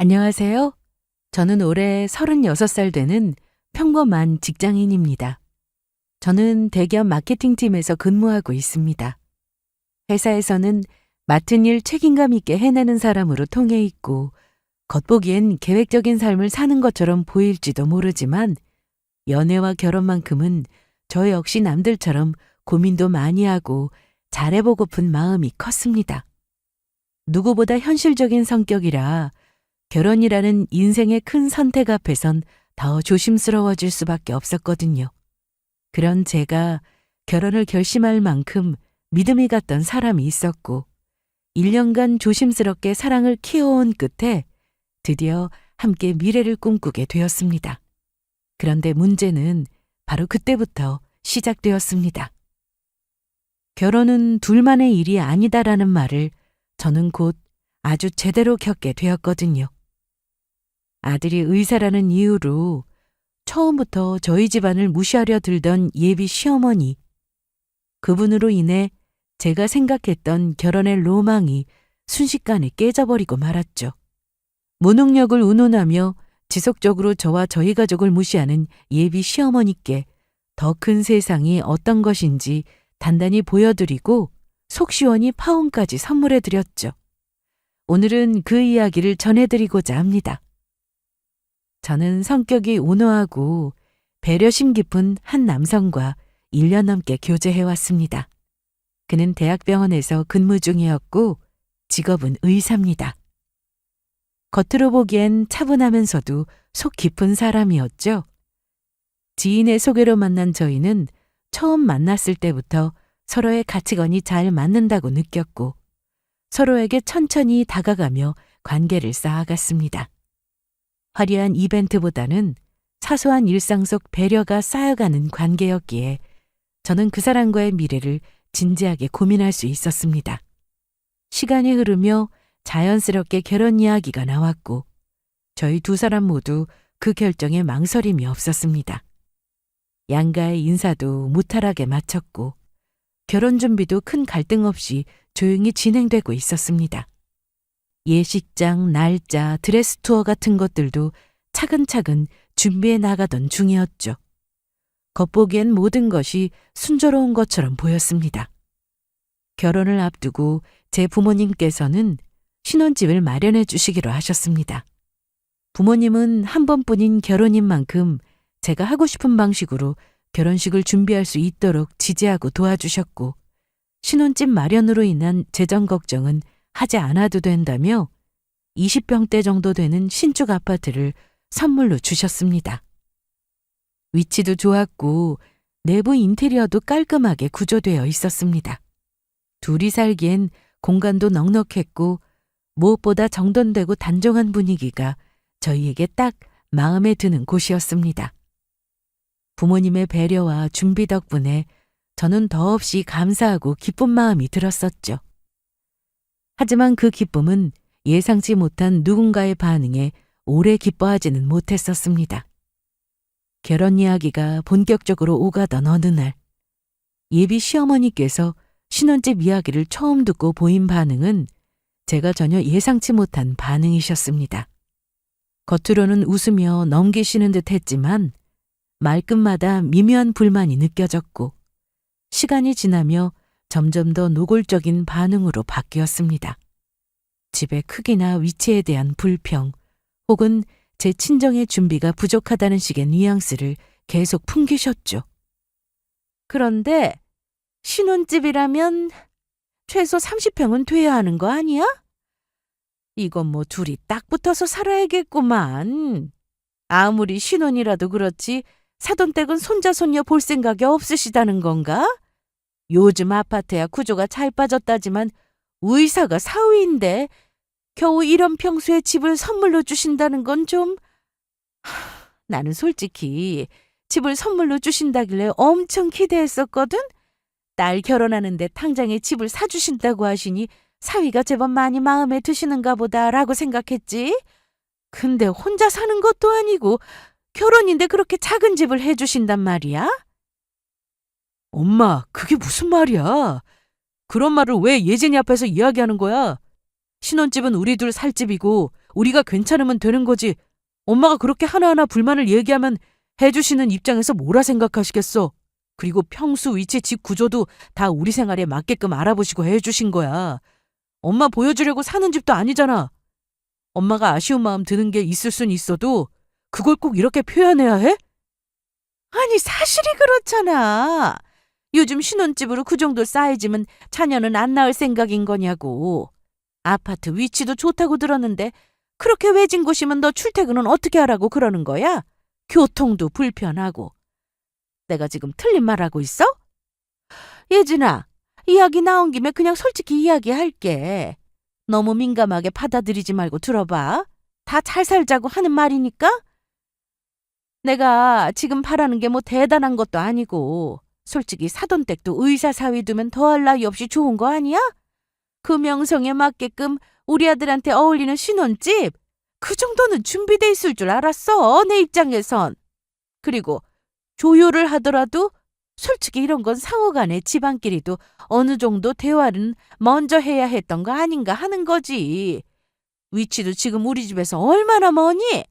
안녕하세요. 저는 올해 36살 되는 평범한 직장인입니다. 저는 대기업 마케팅팀에서 근무하고 있습니다. 회사에서는 맡은 일 책임감 있게 해내는 사람으로 통해 있고, 겉보기엔 계획적인 삶을 사는 것처럼 보일지도 모르지만, 연애와 결혼만큼은 저 역시 남들처럼 고민도 많이 하고 잘해보고픈 마음이 컸습니다. 누구보다 현실적인 성격이라 결혼이라는 인생의 큰 선택 앞에선 더 조심스러워질 수밖에 없었거든요. 그런 제가 결혼을 결심할 만큼 믿음이 갔던 사람이 있었고, 1년간 조심스럽게 사랑을 키워온 끝에 드디어 함께 미래를 꿈꾸게 되었습니다. 그런데 문제는 바로 그때부터 시작되었습니다. 결혼은 둘만의 일이 아니다라는 말을 저는 곧 아주 제대로 겪게 되었거든요. 아들이 의사라는 이유로 처음부터 저희 집안을 무시하려 들던 예비 시어머니, 그분으로 인해 제가 생각했던 결혼의 로망이 순식간에 깨져버리고 말았죠. 무능력을 운운하며 지속적으로 저와 저희 가족을 무시하는 예비 시어머니께 더 큰 세상이 어떤 것인지 단단히 보여드리고 속 시원히 파혼까지 선물해드렸죠. 오늘은 그 이야기를 전해드리고자 합니다. 저는 성격이 온화하고 배려심 깊은 한 남성과 1년 넘게 교제해왔습니다. 그는 대학병원에서 근무 중이었고 직업은 의사입니다. 겉으로 보기엔 차분하면서도 속 깊은 사람이었죠. 지인의 소개로 만난 저희는 처음 만났을 때부터 서로의 가치관이 잘 맞는다고 느꼈고 서로에게 천천히 다가가며 관계를 쌓아갔습니다. 화려한 이벤트보다는 사소한 일상 속 배려가 쌓여가는 관계였기에 저는 그 사람과의 미래를 진지하게 고민할 수 있었습니다. 시간이 흐르며 자연스럽게 결혼 이야기가 나왔고 저희 두 사람 모두 그 결정에 망설임이 없었습니다. 양가의 인사도 무탈하게 마쳤고 결혼 준비도 큰 갈등 없이 조용히 진행되고 있었습니다. 예식장, 날짜, 드레스 투어 같은 것들도 차근차근 준비해 나가던 중이었죠. 겉보기엔 모든 것이 순조로운 것처럼 보였습니다. 결혼을 앞두고 제 부모님께서는 신혼집을 마련해 주시기로 하셨습니다. 부모님은 한 번뿐인 결혼인 만큼 제가 하고 싶은 방식으로 결혼식을 준비할 수 있도록 지지하고 도와주셨고 신혼집 마련으로 인한 재정 걱정은 하지 않아도 된다며 20평대 정도 되는 신축 아파트를 선물로 주셨습니다. 위치도 좋았고 내부 인테리어도 깔끔하게 구조되어 있었습니다. 둘이 살기엔 공간도 넉넉했고 무엇보다 정돈되고 단정한 분위기가 저희에게 딱 마음에 드는 곳이었습니다. 부모님의 배려와 준비 덕분에 저는 더없이 감사하고 기쁜 마음이 들었었죠. 하지만 그 기쁨은 예상치 못한 누군가의 반응에 오래 기뻐하지는 못했었습니다. 결혼 이야기가 본격적으로 오가던 어느 날, 예비 시어머니께서 신혼집 이야기를 처음 듣고 보인 반응은 제가 전혀 예상치 못한 반응이셨습니다. 겉으로는 웃으며 넘기시는 듯 했지만 말끝마다 미묘한 불만이 느껴졌고 시간이 지나며 점점 더 노골적인 반응으로 바뀌었습니다. 집의 크기나 위치에 대한 불평 혹은 제 친정의 준비가 부족하다는 식의 뉘앙스를 계속 풍기셨죠. 그런데 신혼집이라면 최소 30평은 돼야 하는 거 아니야? 이건 뭐 둘이 딱 붙어서 살아야겠구만. 아무리 신혼이라도 그렇지 사돈댁은 손자 손녀 볼 생각이 없으시다는 건가? 요즘 아파트야 구조가 잘 빠졌다지만 의사가 사위인데 겨우 이런 평수의 집을 선물로 주신다는 건 좀... 나는 솔직히 집을 선물로 주신다길래 엄청 기대했었거든? 딸 결혼하는데 당장에 집을 사주신다고 하시니 사위가 제법 많이 마음에 드시는가 보다라고 생각했지. 근데 혼자 사는 것도 아니고 결혼인데 그렇게 작은 집을 해주신단 말이야? 엄마, 그게 무슨 말이야? 그런 말을 왜 예진이 앞에서 이야기하는 거야? 신혼집은 우리 둘 살 집이고 우리가 괜찮으면 되는 거지. 엄마가 그렇게 하나하나 불만을 얘기하면 해주시는 입장에서 뭐라 생각하시겠어? 그리고 평수, 위치, 집 구조도 다 우리 생활에 맞게끔 알아보시고 해주신 거야. 엄마 보여주려고 사는 집도 아니잖아. 엄마가 아쉬운 마음 드는 게 있을 순 있어도 그걸 꼭 이렇게 표현해야 해? 아니, 사실이 그렇잖아. 요즘 신혼집으로 그 정도 사이즈면 자녀는 안 낳을 생각인 거냐고. 아파트 위치도 좋다고 들었는데 그렇게 외진 곳이면 너 출퇴근은 어떻게 하라고 그러는 거야? 교통도 불편하고. 내가 지금 틀린 말하고 있어? 예진아, 이야기 나온 김에 그냥 솔직히 이야기할게. 너무 민감하게 받아들이지 말고 들어봐. 다 잘 살자고 하는 말이니까. 내가 지금 바라는 게 뭐 대단한 것도 아니고 솔직히 사돈댁도 의사 사위 두면 더할 나위 없이 좋은 거 아니야? 그 명성에 맞게끔 우리 아들한테 어울리는 신혼집? 그 정도는 준비돼 있을 줄 알았어, 내 입장에선. 그리고 조율을 하더라도 솔직히 이런 건 상호간에 집안끼리도 어느 정도 대화는 먼저 해야 했던 거 아닌가 하는 거지. 위치도 지금 우리 집에서 얼마나 머니?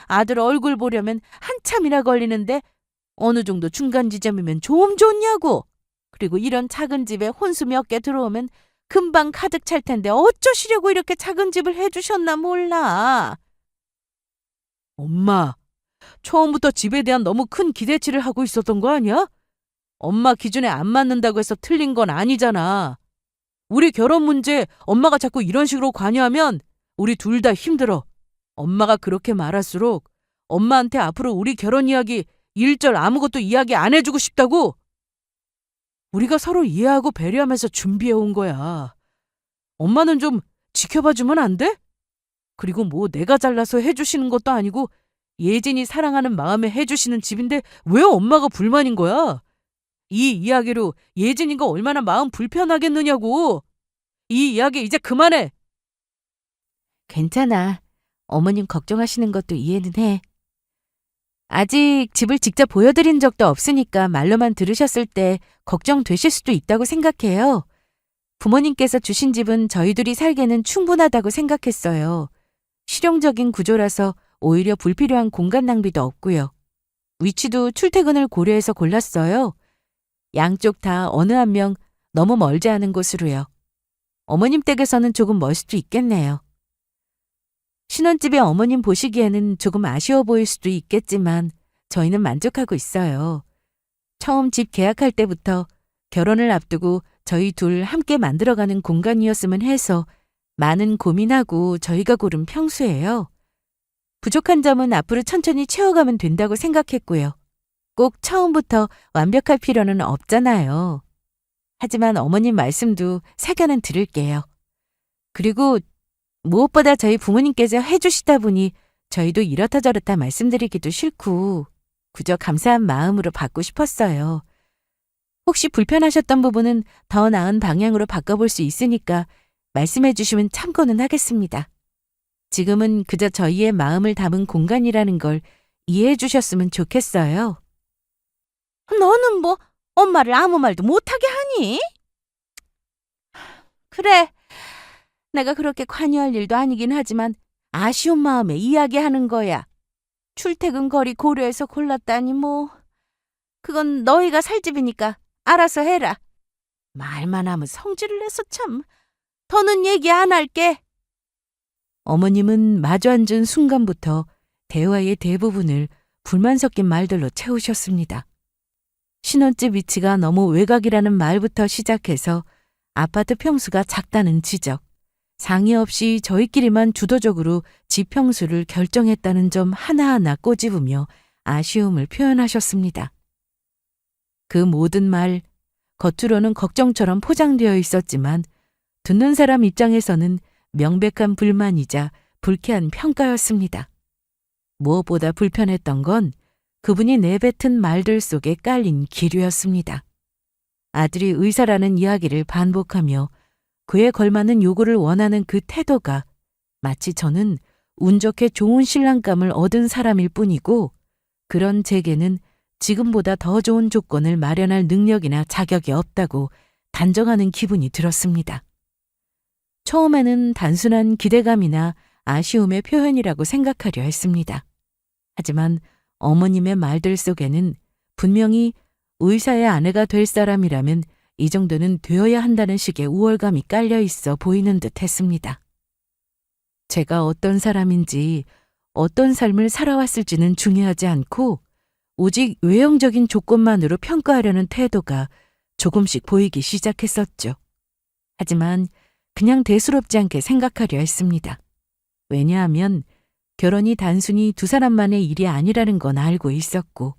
아들 얼굴 보려면 한참이나 걸리는데 어느 정도 중간 지점이면 좀 좋냐고. 그리고 이런 작은 집에 혼수 몇 개 들어오면 금방 가득 찰 텐데 어쩌시려고 이렇게 작은 집을 해주셨나 몰라. 엄마, 처음부터 집에 대한 너무 큰 기대치를 하고 있었던 거 아니야? 엄마 기준에 안 맞는다고 해서 틀린 건 아니잖아. 우리 결혼 문제 엄마가 자꾸 이런 식으로 관여하면 우리 둘 다 힘들어. 엄마가 그렇게 말할수록 엄마한테 앞으로 우리 결혼 이야기 일절 아무것도 이야기 안 해주고 싶다고. 우리가 서로 이해하고 배려하면서 준비해온 거야. 엄마는 좀 지켜봐주면 안 돼? 그리고 뭐 내가 잘나서 해주시는 것도 아니고 예진이 사랑하는 마음에 해주시는 집인데 왜 엄마가 불만인 거야? 이 이야기로 예진이가 얼마나 마음 불편하겠느냐고. 이 이야기 이제 그만해. 괜찮아. 어머님 걱정하시는 것도 이해는 해. 아직 집을 직접 보여드린 적도 없으니까 말로만 들으셨을 때 걱정되실 수도 있다고 생각해요. 부모님께서 주신 집은 저희들이 살기에는 충분하다고 생각했어요. 실용적인 구조라서 오히려 불필요한 공간 낭비도 없고요. 위치도 출퇴근을 고려해서 골랐어요. 양쪽 다 어느 한 명 너무 멀지 않은 곳으로요. 어머님 댁에서는 조금 멀 수도 있겠네요. 신혼집에 어머님 보시기에는 조금 아쉬워 보일 수도 있겠지만 저희는 만족하고 있어요. 처음 집 계약할 때부터 결혼을 앞두고 저희 둘 함께 만들어가는 공간이었으면 해서 많은 고민하고 저희가 고른 평수예요. 부족한 점은 앞으로 천천히 채워가면 된다고 생각했고요. 꼭 처음부터 완벽할 필요는 없잖아요. 하지만 어머님 말씀도 사견은 들을게요. 그리고 무엇보다 저희 부모님께서 해주시다 보니 저희도 이렇다 저렇다 말씀드리기도 싫고 그저 감사한 마음으로 받고 싶었어요. 혹시 불편하셨던 부분은 더 나은 방향으로 바꿔볼 수 있으니까 말씀해 주시면 참고는 하겠습니다. 지금은 그저 저희의 마음을 담은 공간이라는 걸 이해해 주셨으면 좋겠어요. 너는 뭐 엄마를 아무 말도 못하게 하니? 그래. 내가 그렇게 관여할 일도 아니긴 하지만 아쉬운 마음에 이야기하는 거야. 출퇴근 거리 고려해서 골랐다니 뭐. 그건 너희가 살 집이니까 알아서 해라. 말만 하면 성질을 내서 참. 더는 얘기 안 할게. 어머님은 마주 앉은 순간부터 대화의 대부분을 불만 섞인 말들로 채우셨습니다. 신혼집 위치가 너무 외곽이라는 말부터 시작해서 아파트 평수가 작다는 지적, 상의 없이 저희끼리만 주도적으로 집 평수를 결정했다는 점 하나하나 꼬집으며 아쉬움을 표현하셨습니다. 그 모든 말, 겉으로는 걱정처럼 포장되어 있었지만 듣는 사람 입장에서는 명백한 불만이자 불쾌한 평가였습니다. 무엇보다 불편했던 건 그분이 내뱉은 말들 속에 깔린 기류였습니다. 아들이 의사라는 이야기를 반복하며 그에 걸맞는 요구를 원하는 그 태도가 마치 저는 운 좋게 좋은 신랑감을 얻은 사람일 뿐이고 그런 제게는 지금보다 더 좋은 조건을 마련할 능력이나 자격이 없다고 단정하는 기분이 들었습니다. 처음에는 단순한 기대감이나 아쉬움의 표현이라고 생각하려 했습니다. 하지만 어머님의 말들 속에는 분명히 의사의 아내가 될 사람이라면 이 정도는 되어야 한다는 식의 우월감이 깔려 있어 보이는 듯 했습니다. 제가 어떤 사람인지 어떤 삶을 살아왔을지는 중요하지 않고 오직 외형적인 조건만으로 평가하려는 태도가 조금씩 보이기 시작했었죠. 하지만 그냥 대수롭지 않게 생각하려 했습니다. 왜냐하면 결혼이 단순히 두 사람만의 일이 아니라는 건 알고 있었고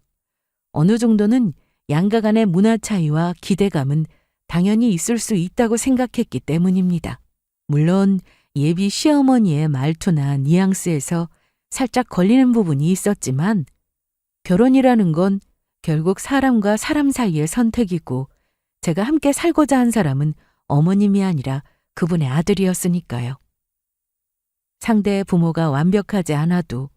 어느 정도는 양가 간의 문화 차이와 기대감은 당연히 있을 수 있다고 생각했기 때문입니다. 물론 예비 시어머니의 말투나 뉘앙스에서 살짝 걸리는 부분이 있었지만 결혼이라는 건 결국 사람과 사람 사이의 선택이고 제가 함께 살고자 한 사람은 어머님이 아니라 그분의 아들이었으니까요. 상대의 부모가 완벽하지 않아도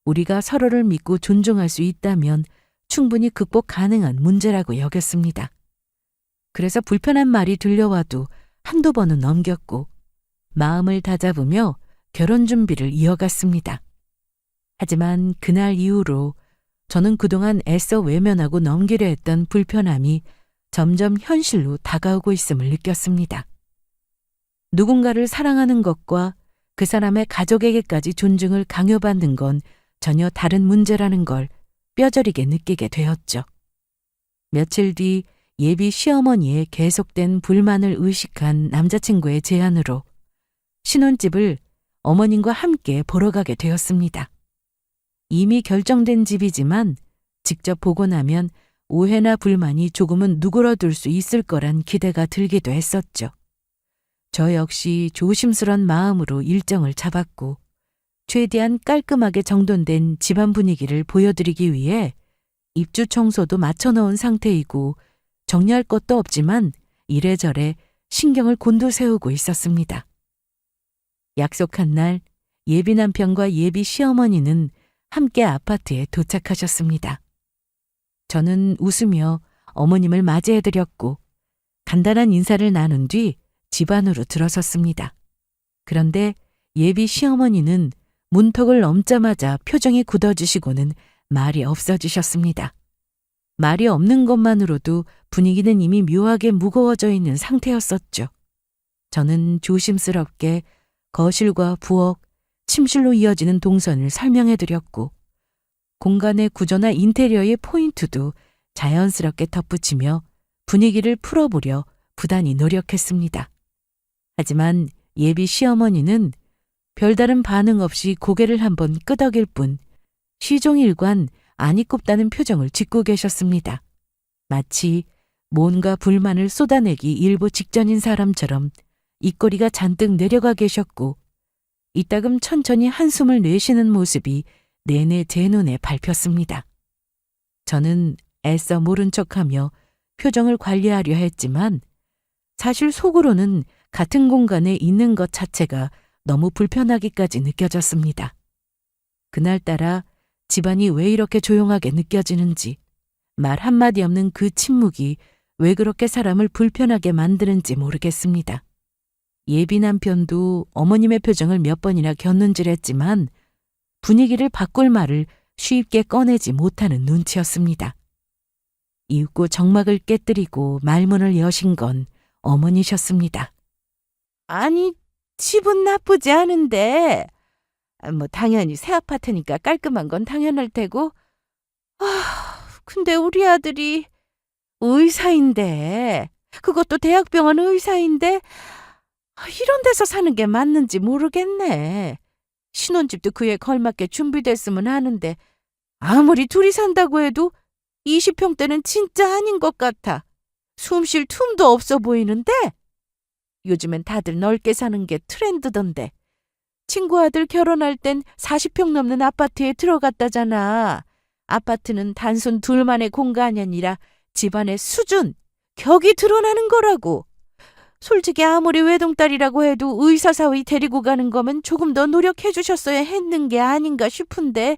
우리가 서로를 믿고 존중할 수 있다면 충분히 극복 가능한 문제라고 여겼습니다. 그래서 불편한 말이 들려와도 한두 번은 넘겼고 마음을 다잡으며 결혼 준비를 이어갔습니다. 하지만 그날 이후로 저는 그동안 애써 외면하고 넘기려 했던 불편함이 점점 현실로 다가오고 있음을 느꼈습니다. 누군가를 사랑하는 것과 그 사람의 가족에게까지 존중을 강요받는 건 전혀 다른 문제라는 걸 뼈저리게 느끼게 되었죠. 며칠 뒤 예비 시어머니의 계속된 불만을 의식한 남자친구의 제안으로 신혼집을 어머님과 함께 보러 가게 되었습니다. 이미 결정된 집이지만 직접 보고 나면 오해나 불만이 조금은 누그러들 수 있을 거란 기대가 들기도 했었죠. 저 역시 조심스런 마음으로 일정을 잡았고 최대한 깔끔하게 정돈된 집안 분위기를 보여드리기 위해 입주 청소도 맞춰놓은 상태이고 정리할 것도 없지만 이래저래 신경을 곤두세우고 있었습니다. 약속한 날 예비 남편과 예비 시어머니는 함께 아파트에 도착하셨습니다. 저는 웃으며 어머님을 맞이해드렸고 간단한 인사를 나눈 뒤 집 안으로 들어섰습니다. 그런데 예비 시어머니는 문턱을 넘자마자 표정이 굳어지시고는 말이 없어지셨습니다. 말이 없는 것만으로도 분위기는 이미 묘하게 무거워져 있는 상태였었죠. 저는 조심스럽게 거실과 부엌, 침실로 이어지는 동선을 설명해드렸고 공간의 구조나 인테리어의 포인트도 자연스럽게 덧붙이며 분위기를 풀어보려 부단히 노력했습니다. 하지만 예비 시어머니는 별다른 반응 없이 고개를 한번 끄덕일 뿐 시종일관 안이 굽다는 표정을 짓고 계셨습니다. 마치 뭔가 불만을 쏟아내기 일보 직전인 사람처럼 입꼬리가 잔뜩 내려가 계셨고 이따금 천천히 한숨을 내쉬는 모습이 내내 제 눈에 밟혔습니다. 저는 애써 모른 척하며 표정을 관리하려 했지만 사실 속으로는 같은 공간에 있는 것 자체가 너무 불편하기까지 느껴졌습니다. 그날따라 집안이 왜 이렇게 조용하게 느껴지는지, 말 한마디 없는 그 침묵이 왜 그렇게 사람을 불편하게 만드는지 모르겠습니다. 예비 남편도 어머님의 표정을 몇 번이나 곁눈질했지만 분위기를 바꿀 말을 쉽게 꺼내지 못하는 눈치였습니다. 이윽고 정막을 깨뜨리고 말문을 여신 건 어머니셨습니다. 아니, 집은 나쁘지 않은데 당연히 새 아파트니까 깔끔한 건 당연할 테고 근데 우리 아들이 의사인데 그것도 대학병원 의사인데 이런 데서 사는 게 맞는지 모르겠네. 신혼집도 그에 걸맞게 준비됐으면 하는데 아무리 둘이 산다고 해도 20평대는 진짜 아닌 것 같아. 숨 쉴 틈도 없어 보이는데 요즘엔 다들 넓게 사는 게 트렌드던데. 친구 아들 결혼할 땐 40평 넘는 아파트에 들어갔다잖아. 아파트는 단순 둘만의 공간이 아니라 집안의 수준, 격이 드러나는 거라고. 솔직히 아무리 외동딸이라고 해도 의사 사위 데리고 가는 거면 조금 더 노력해 주셨어야 했는 게 아닌가 싶은데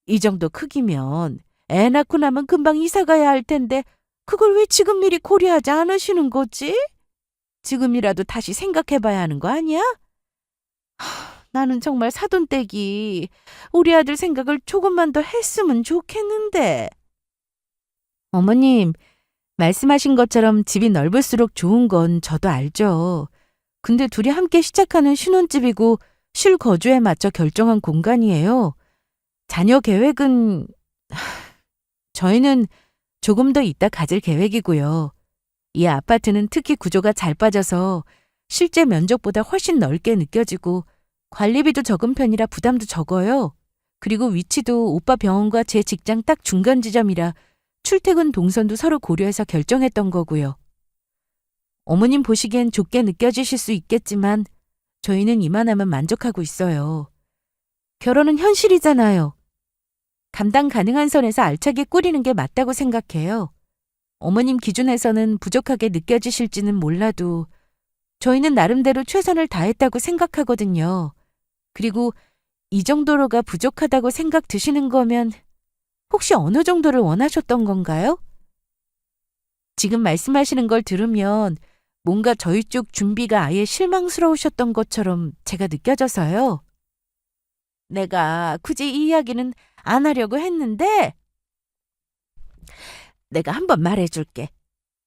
이 정도 크기면 애 낳고 나면 금방 이사 가야 할 텐데 그걸 왜 지금 미리 고려하지 않으시는 거지? 지금이라도 다시 생각해 봐야 하는 거 아니야? 나는 정말 사돈댁이 우리 아들 생각을 조금만 더 했으면 좋겠는데. 어머님, 말씀하신 것처럼 집이 넓을수록 좋은 건 저도 알죠. 근데 둘이 함께 시작하는 신혼집이고 실거주에 맞춰 결정한 공간이에요. 자녀 계획은 저희는 조금 더 있다 가질 계획이고요. 이 아파트는 특히 구조가 잘 빠져서 실제 면적보다 훨씬 넓게 느껴지고 관리비도 적은 편이라 부담도 적어요. 그리고 위치도 오빠 병원과 제 직장 딱 중간 지점이라 출퇴근 동선도 서로 고려해서 결정했던 거고요. 어머님 보시기엔 좁게 느껴지실 수 있겠지만 저희는 이만하면 만족하고 있어요. 결혼은 현실이잖아요. 감당 가능한 선에서 알차게 꾸리는 게 맞다고 생각해요. 어머님 기준에서는 부족하게 느껴지실지는 몰라도 저희는 나름대로 최선을 다했다고 생각하거든요. 그리고 이 정도로가 부족하다고 생각 드시는 거면 혹시 어느 정도를 원하셨던 건가요? 지금 말씀하시는 걸 들으면 뭔가 저희 쪽 준비가 아예 실망스러우셨던 것처럼 제가 느껴져서요. 내가 굳이 이 이야기는 안 하려고 했는데 내가 한번 말해줄게.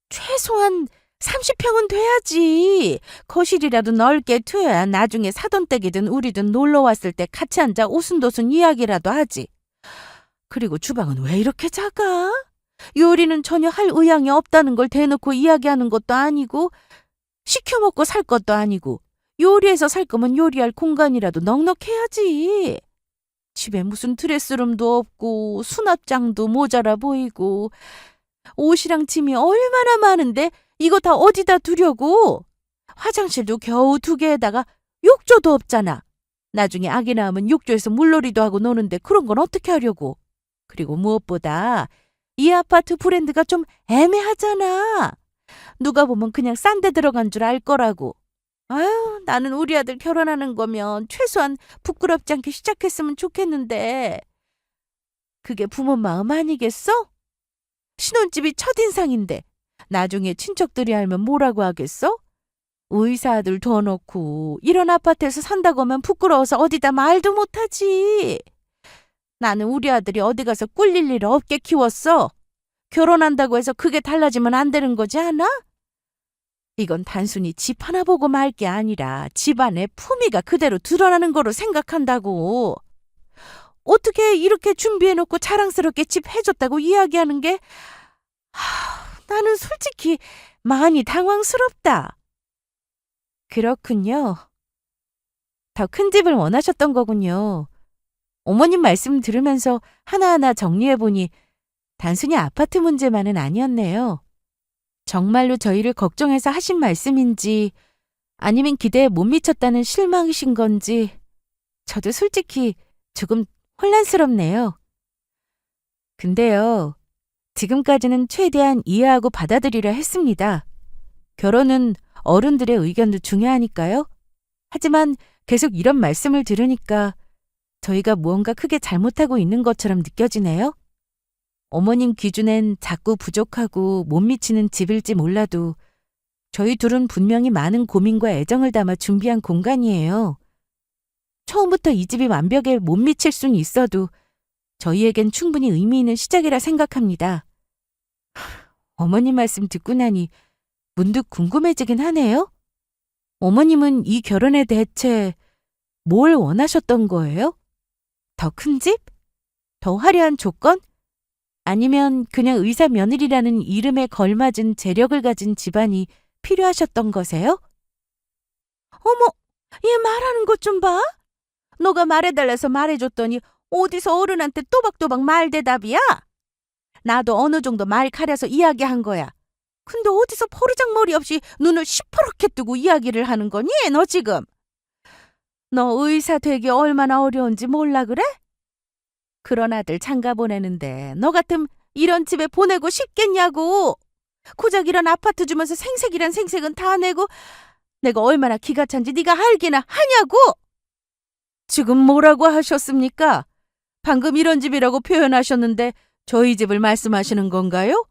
최소한 30평은 돼야지. 거실이라도 넓게 둬야 나중에 사돈댁이든 우리든 놀러 왔을 때 같이 앉아 오순도순 이야기라도 하지. 그리고 주방은 왜 이렇게 작아? 요리는 전혀 할 의향이 없다는 걸 대놓고 이야기하는 것도 아니고 시켜 먹고 살 것도 아니고 요리해서 살 거면 요리할 공간이라도 넉넉해야지. 집에 무슨 드레스룸도 없고 수납장도 모자라 보이고 옷이랑 짐이 얼마나 많은데 이거 다 어디다 두려고? 화장실도 겨우 2개에다가 욕조도 없잖아. 나중에 아기 낳으면 욕조에서 물놀이도 하고 노는데 그런 건 어떻게 하려고? 그리고 무엇보다 이 아파트 브랜드가 좀 애매하잖아. 누가 보면 그냥 싼 데 들어간 줄 알 거라고. 아유, 나는 우리 아들 결혼하는 거면 최소한 부끄럽지 않게 시작했으면 좋겠는데 그게 부모 마음 아니겠어? 신혼집이 첫인상인데 나중에 친척들이 알면 뭐라고 하겠어? 의사 아들 더 넣고 이런 아파트에서 산다고 하면 부끄러워서 어디다 말도 못하지. 나는 우리 아들이 어디 가서 꿀릴 일 없게 키웠어. 결혼한다고 해서 그게 달라지면 안 되는 거지 않아? 이건 단순히 집 하나 보고 말 게 아니라 집안의 품위가 그대로 드러나는 거로 생각한다고. 어떻게 이렇게 준비해놓고 자랑스럽게 집 해줬다고 이야기하는 게 나는 솔직히 많이 당황스럽다. 그렇군요. 더 큰 집을 원하셨던 거군요. 어머님 말씀 들으면서 하나하나 정리해보니 단순히 아파트 문제만은 아니었네요. 정말로 저희를 걱정해서 하신 말씀인지 아니면 기대에 못 미쳤다는 실망이신 건지 저도 솔직히 조금 혼란스럽네요. 근데요, 지금까지는 최대한 이해하고 받아들이려 했습니다. 결혼은 어른들의 의견도 중요하니까요. 하지만 계속 이런 말씀을 들으니까 저희가 무언가 크게 잘못하고 있는 것처럼 느껴지네요. 어머님 기준엔 작고 부족하고 못 미치는 집일지 몰라도 저희 둘은 분명히 많은 고민과 애정을 담아 준비한 공간이에요. 처음부터 이 집이 완벽에 못 미칠 순 있어도 저희에겐 충분히 의미 있는 시작이라 생각합니다. 어머님 말씀 듣고 나니 문득 궁금해지긴 하네요. 어머님은 이 결혼에 대체 뭘 원하셨던 거예요? 더 큰 집? 더 화려한 조건? 아니면 그냥 의사 며느리라는 이름에 걸맞은 재력을 가진 집안이 필요하셨던 거세요? 어머, 얘 말하는 것 좀 봐. 너가 말해달라서 말해줬더니 어디서 어른한테 또박또박 말대답이야? 나도 어느 정도 말 가려서 이야기한 거야. 근데 어디서 버르장머리 없이 눈을 시퍼렇게 뜨고 이야기를 하는 거니, 너 지금? 너 의사 되기 얼마나 어려운지 몰라 그래? 그런 아들 장가 보내는데 너 같으면 이런 집에 보내고 싶겠냐고. 고작 이런 아파트 주면서 생색이란 생색은 다 내고 내가 얼마나 기가 찬지 네가 알기나 하냐고. 지금 뭐라고 하셨습니까? 방금 이런 집이라고 표현하셨는데 저희 집을 말씀하시는 건가요?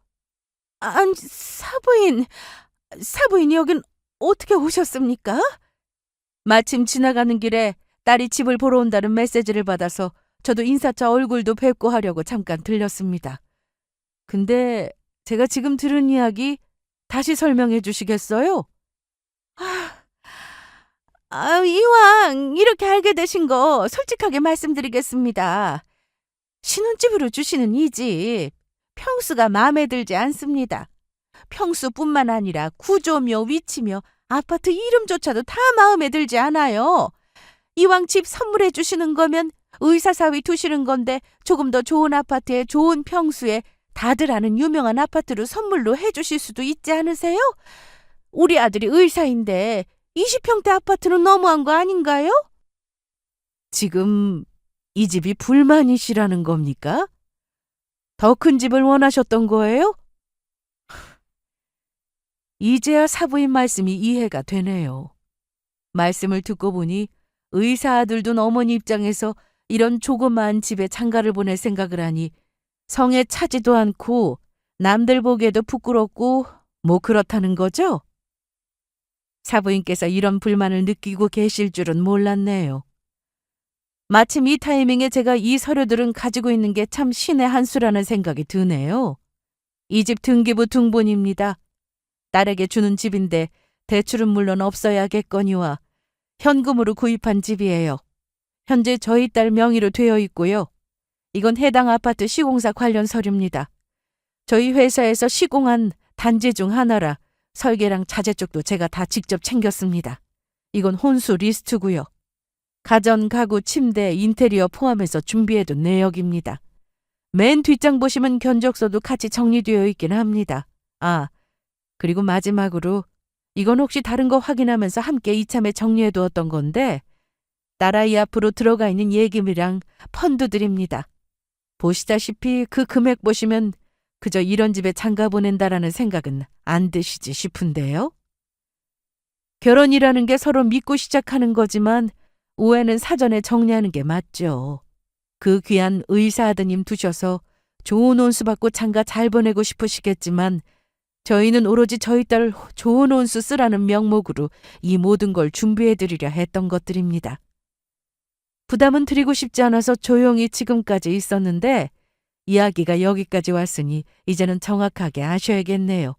아니, 사부인이 여긴 어떻게 오셨습니까? 마침 지나가는 길에 딸이 집을 보러 온다는 메시지를 받아서 저도 인사차 얼굴도 뵙고 하려고 잠깐 들렸습니다. 근데 제가 지금 들은 이야기 다시 설명해 주시겠어요? 이왕 이렇게 알게 되신 거 솔직하게 말씀드리겠습니다. 신혼집으로 주시는 이 집, 평수가 마음에 들지 않습니다. 평수뿐만 아니라 구조며 위치며 아파트 이름조차도 다 마음에 들지 않아요. 이왕 집 선물해 주시는 거면 의사사위 두시는 건데 조금 더 좋은 아파트에 좋은 평수에 다들 아는 유명한 아파트로 선물로 해주실 수도 있지 않으세요? 우리 아들이 의사인데 20평대 아파트는 너무한 거 아닌가요? 지금 이 집이 불만이시라는 겁니까? 더 큰 집을 원하셨던 거예요? 이제야 사부인 말씀이 이해가 되네요. 말씀을 듣고 보니 의사 아들 둔 어머니 입장에서 이런 조그마한 집에 장가를 보낼 생각을 하니 성에 차지도 않고 남들 보기에도 부끄럽고 뭐 그렇다는 거죠? 사부인께서 이런 불만을 느끼고 계실 줄은 몰랐네요. 마침 이 타이밍에 제가 이 서류들은 가지고 있는 게 참 신의 한 수라는 생각이 드네요. 이 집 등기부 등본입니다. 딸에게 주는 집인데 대출은 물론 없어야겠거니와 현금으로 구입한 집이에요. 현재 저희 딸 명의로 되어 있고요. 이건 해당 아파트 시공사 관련 서류입니다. 저희 회사에서 시공한 단지 중 하나라 설계랑 자재 쪽도 제가 다 직접 챙겼습니다. 이건 혼수 리스트고요. 가전, 가구, 침대, 인테리어 포함해서 준비해둔 내역입니다. 맨 뒷장 보시면 견적서도 같이 정리되어 있긴 합니다. 그리고 마지막으로 이건 혹시 다른 거 확인하면서 함께 이참에 정리해두었던 건데 딸아이 앞으로 들어가 있는 예금이랑 펀드들입니다. 보시다시피 그 금액 보시면 그저 이런 집에 장가 보낸다라는 생각은 안 드시지 싶은데요. 결혼이라는 게 서로 믿고 시작하는 거지만 오해는 사전에 정리하는 게 맞죠. 그 귀한 의사 아드님 두셔서 좋은 온수 받고 장가 잘 보내고 싶으시겠지만 저희는 오로지 저희 딸 좋은 온수 쓰라는 명목으로 이 모든 걸 준비해드리려 했던 것들입니다. 부담은 드리고 싶지 않아서 조용히 지금까지 있었는데 이야기가 여기까지 왔으니 이제는 정확하게 아셔야겠네요.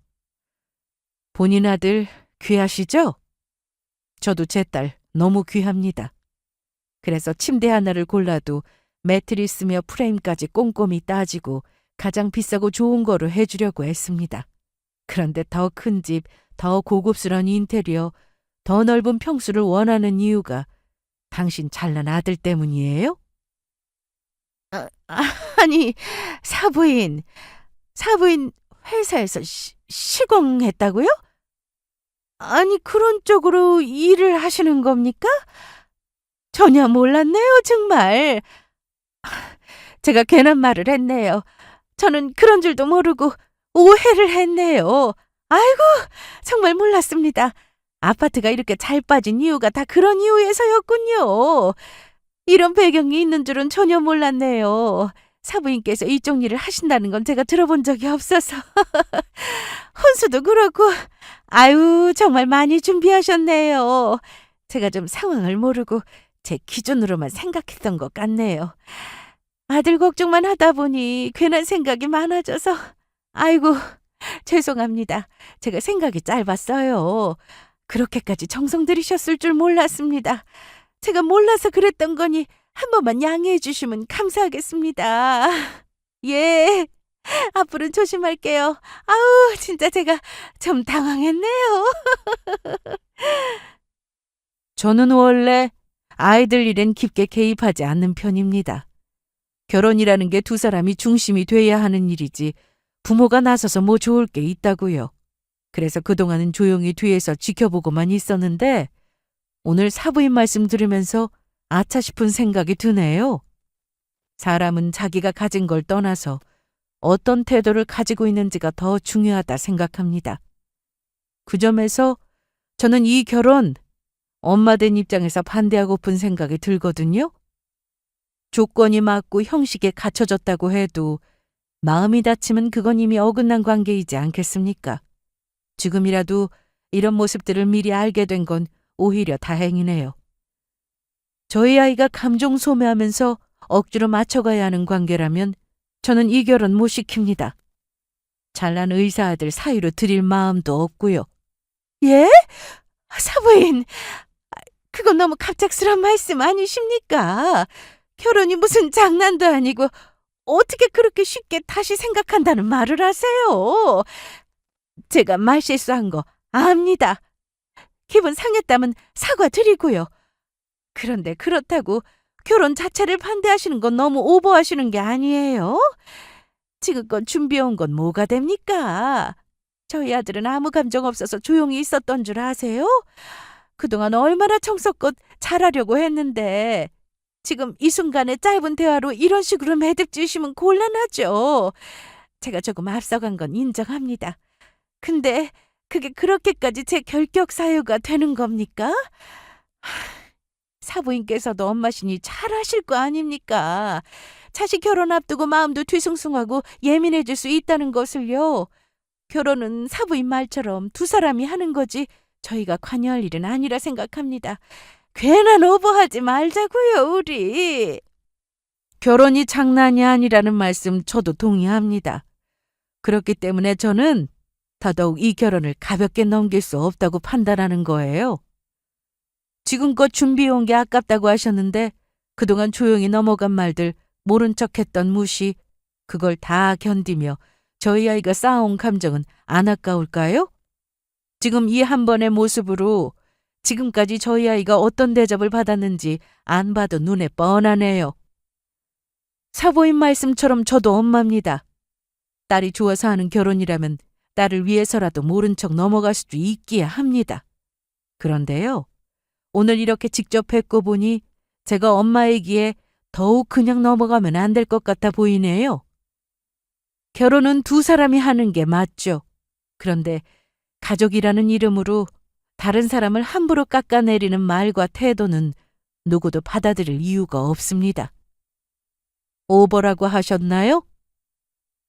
본인 아들 귀하시죠? 저도 제 딸 너무 귀합니다. 그래서 침대 하나를 골라도 매트리스며 프레임까지 꼼꼼히 따지고 가장 비싸고 좋은 거로 해주려고 했습니다. 그런데 더 큰 집, 더 고급스러운 인테리어, 더 넓은 평수를 원하는 이유가 당신 잘난 아들 때문이에요? 아니, 사부인 회사에서 시공했다고요? 아니, 그런 쪽으로 일을 하시는 겁니까? 전혀 몰랐네요, 정말. 제가 괜한 말을 했네요. 저는 그런 줄도 모르고 오해를 했네요. 아이고, 정말 몰랐습니다. 아파트가 이렇게 잘 빠진 이유가 다 그런 이유에서였군요. 이런 배경이 있는 줄은 전혀 몰랐네요. 사부인께서 이쪽 일을 하신다는 건 제가 들어본 적이 없어서. 혼수도 그렇고, 아유, 정말 많이 준비하셨네요. 제가 좀 상황을 모르고 제 기준으로만 생각했던 것 같네요. 아들 걱정만 하다 보니 괜한 생각이 많아져서. 아이고, 죄송합니다. 제가 생각이 짧았어요. 그렇게까지 정성 들이셨을 줄 몰랐습니다. 제가 몰라서 그랬던 거니 한 번만 양해해 주시면 감사하겠습니다. 예, 앞으로는 조심할게요. 아우, 진짜 제가 좀 당황했네요. 저는 원래 아이들 일엔 깊게 개입하지 않는 편입니다. 결혼이라는 게 두 사람이 중심이 돼야 하는 일이지 부모가 나서서 뭐 좋을 게 있다고요. 그래서 그동안은 조용히 뒤에서 지켜보고만 있었는데 오늘 사부인 말씀 들으면서 아차 싶은 생각이 드네요. 사람은 자기가 가진 걸 떠나서 어떤 태도를 가지고 있는지가 더 중요하다 생각합니다. 그 점에서 저는 이 결혼 엄마 된 입장에서 반대하고픈 생각이 들거든요. 조건이 맞고 형식에 갖춰졌다고 해도 마음이 다치면 그건 이미 어긋난 관계이지 않겠습니까? 지금이라도 이런 모습들을 미리 알게 된 건 오히려 다행이네요. 저희 아이가 감정 소모하면서 억지로 맞춰가야 하는 관계라면 저는 이 결혼 못 시킵니다. 잘난 의사 아들 사위로 드릴 마음도 없고요. 예? 사부인, 그건 너무 갑작스러운 말씀 아니십니까? 결혼이 무슨 장난도 아니고 어떻게 그렇게 쉽게 다시 생각한다는 말을 하세요? 제가 말실수한 거 압니다. 기분 상했다면 사과드리고요. 그런데 그렇다고 결혼 자체를 반대하시는 건 너무 오버하시는 게 아니에요? 지금껏 준비해온 건 뭐가 됩니까? 저희 아들은 아무 감정 없어서 조용히 있었던 줄 아세요? 그동안 얼마나 정성껏 잘하려고 했는데 지금 이 순간에 짧은 대화로 이런 식으로 매듭 지으시면 곤란하죠. 제가 조금 앞서간 건 인정합니다. 근데 그게 그렇게까지 제 결격 사유가 되는 겁니까? 사부인께서도 엄마시니 잘하실 거 아닙니까? 자식 결혼 앞두고 마음도 뒤숭숭하고 예민해질 수 있다는 것을요. 결혼은 사부인 말처럼 두 사람이 하는 거지 저희가 관여할 일은 아니라 생각합니다. 괜한 오버하지 말자고요, 우리. 결혼이 장난이 아니라는 말씀 저도 동의합니다. 그렇기 때문에 저는 더더욱 이 결혼을 가볍게 넘길 수 없다고 판단하는 거예요. 지금껏 준비해온 게 아깝다고 하셨는데 그동안 조용히 넘어간 말들, 모른 척했던 무시, 그걸 다 견디며 저희 아이가 쌓아온 감정은 안 아까울까요? 지금 이 한 번의 모습으로 지금까지 저희 아이가 어떤 대접을 받았는지 안 봐도 눈에 뻔하네요. 사부인 말씀처럼 저도 엄마입니다. 딸이 좋아서 하는 결혼이라면 딸을 위해서라도 모른 척 넘어갈 수도 있기에 합니다. 그런데요, 오늘 이렇게 직접 뵙고 보니 제가 엄마이기에 더욱 그냥 넘어가면 안 될 것 같아 보이네요. 결혼은 두 사람이 하는 게 맞죠. 그런데 가족이라는 이름으로 다른 사람을 함부로 깎아내리는 말과 태도는 누구도 받아들일 이유가 없습니다. 오버라고 하셨나요?